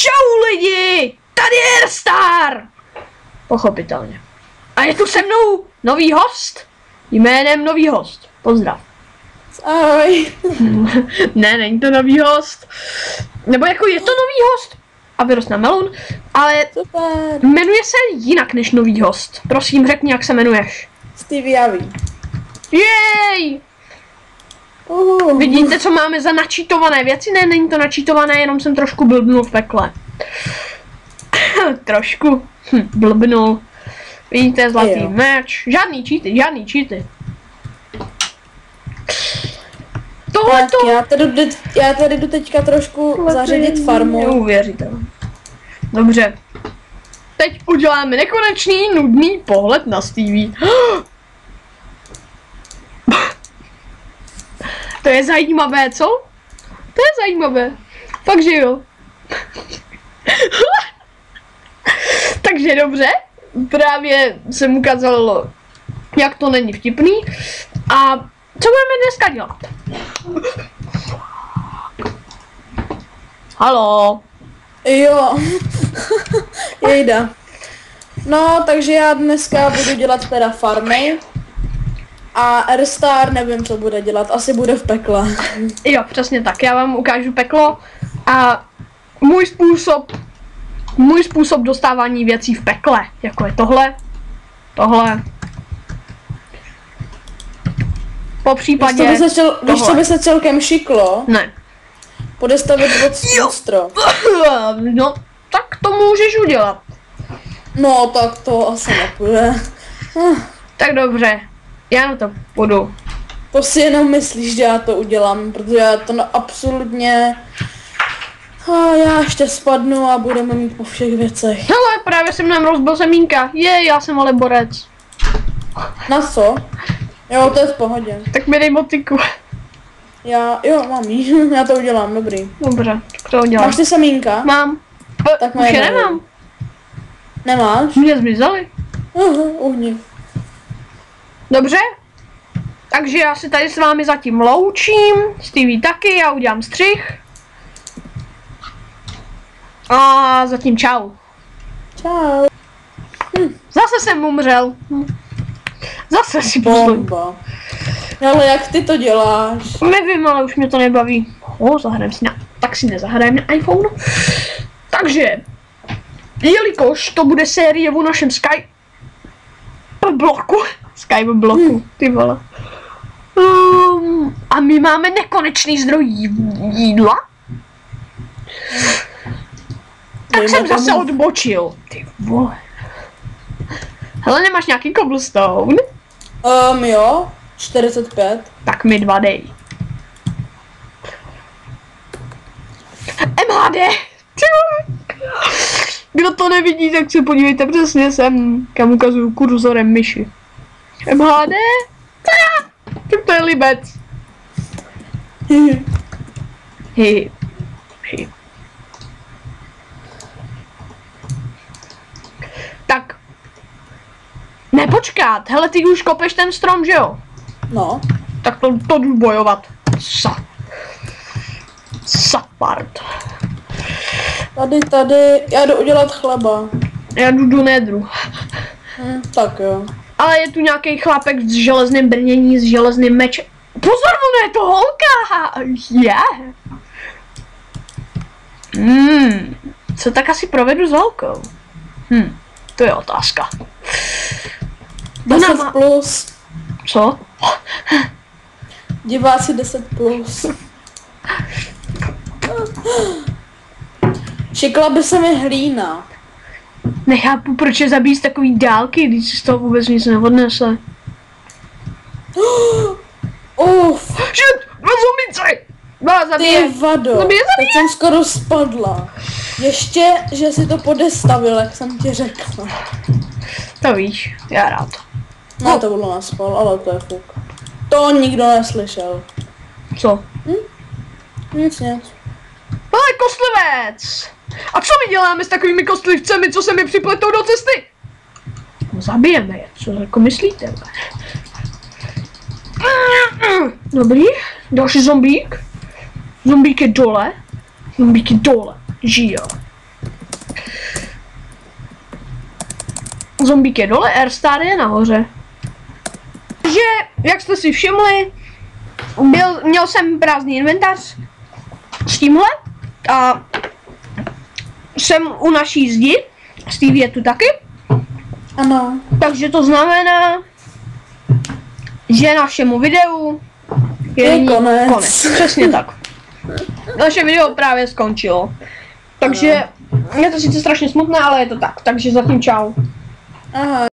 Čau lidi, tady je Airstar! Pochopitelně. A je tu se mnou nový host, jménem nový host. Pozdrav. Ahoj. Ne, není to nový host. Nebo jako je to nový host a vyrost na melon, ale Super. jmenuje se jinak než nový host. Prosím, řekni, jak se jmenuješ. Stevie Javí. Jej! Vidíte, co máme za načítované věci? Ne, není to načítované, jenom jsem trošku blbnul v pekle. Trošku blbnul. Vidíte, zlatý meč. Žádný cheaty. Tohleto... Tak, já tady jdu teďka trošku zařadit farmu. Neuvěřitelné. Dobře. Teď uděláme nekonečný, nudný pohled na Stevie. To je zajímavé, co? To je zajímavé. Fakt, že jo. Takže dobře. Právě jsem ukázal, jak to není vtipný. A co budeme dneska dělat? Haló. Jo. Jejda. No, takže já dneska budu dělat teda farmy. A Airstar nevím, co bude dělat, asi bude v pekle. Jo, přesně tak, já vám ukážu peklo a můj způsob dostávání věcí v pekle, jako je tohle. Po případě Víš, co by se celkem šiklo? Ne. Podestavit vodní strop. No, tak to můžeš udělat. No, tak to asi nepůjde. Tak dobře, já na to půjdu. To si jenom myslíš, že já to udělám, protože já to absolutně... A já ještě spadnu a budeme mít po všech věcech. Hele, právě jsem nám rozbil semínka. Já jsem ale borec. Na co? Jo, to je v pohodě. Tak mi dej motiku. Jo, mám jí. Já to udělám, dobrý. Dobře, tak to udělám. Máš ty semínka? Mám. Tak už je nemám. Nemáš? Mě zmizely. Uhni. Dobře. Takže já se tady s vámi zatím loučím. Stevie taky, já udělám střih. A zatím čau. Čau. Zase jsem umřel. Zase si poslouchám. Bomba. Ale jak ty to děláš? Nevím, ale už mě to nebaví. Zahrajeme si tak si nezahrajeme na iPhone. Takže, jelikož to bude série o našem Skype bloku, ty vole. A my máme nekonečný zdroj jídla. Tak jsem zase odbočil. Ty vole. Hele, nemáš nějaký cobblestone? Jo. 45. Tak mi 2 dej. MHD! Kdo to nevidí, tak se podívejte přesně sem, kam ukazuju kurzorem myši. MHD? To je libec. Hi. Tak. Nepočkat, hele, ty už kopeš ten strom, že jo? No. Tak to jdu bojovat. Sapart. Tady, já jdu udělat chleba. Já jdu do nedru. Tak jo. Ale je tu nějaký chlapek s železným brnění, s železným mečem. Pozor, ono je to holka! Co tak asi provedu s holkou? To je otázka. 10 plus. Co? Diváci 10 plus. Šikla by se mi hlína. Nechápu, proč je zabít z takový dálky, když si z toho vůbec nic neodnese. Shit! Zombice! Ty vado, teď jsem skoro spadla. Ještě, že si to podestavil, jak jsem ti řekla. To víš, já rád. No to bylo naspal, ale to je fuk. To nikdo neslyšel. Co? Nic. Ale kostlivec! A co my děláme s takovými kostlivcemi, co se mi připletou do cesty? No, zabijeme je, co jako myslíte? Dobrý, další zombík. Zombík je dole. Žije. Zombík je dole, Airstar je nahoře. Takže, jak jste si všimli, měl jsem prázdný inventář s tímhle a jsem u naší zdi, Steve je tu taky. Ano. Takže to znamená, že našemu videu Je konec. Přesně tak. Naše video právě skončilo. Takže je to sice strašně smutné, ale je to tak. Takže zatím čau. Aha.